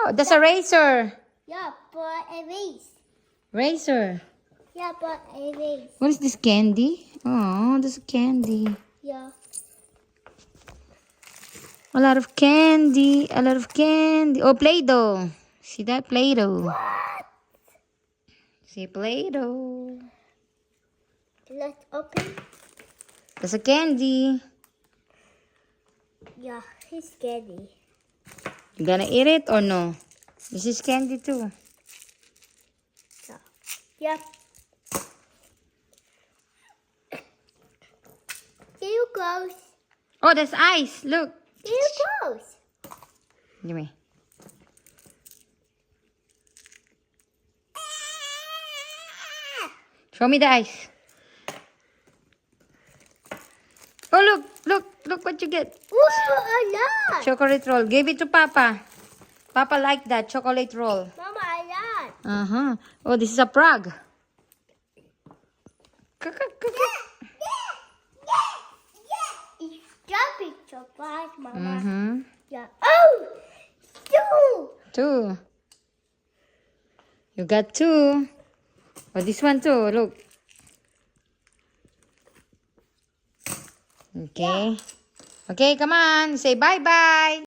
Wow, that's a razor. Yeah, but a vase. Razor. Yeah, but a vase. What is this, candy? Oh, this is candy. Yeah. A lot of candy. A lot of candy. Oh, Play-Doh. See that? Play-Doh. What? See Play-Doh. Let's open. That's a candy. Yeah, he's candy. You gonna eat it or no? This is candy too. So, yeah. See you close. Oh, that's ice. Look. See you close. Give me. Show me the ice. Oh, look what you get. Ooh, a lot. Chocolate roll. Give it to Papa. Papa like that chocolate roll. Mama, a lot. Uh-huh. Oh, this is a frog. It's jumping so fast, Mama. Mm-hmm. Yeah. Oh, two. Two. You got two. Oh, this one too. Look. Okay. Okay, come on. Say bye-bye.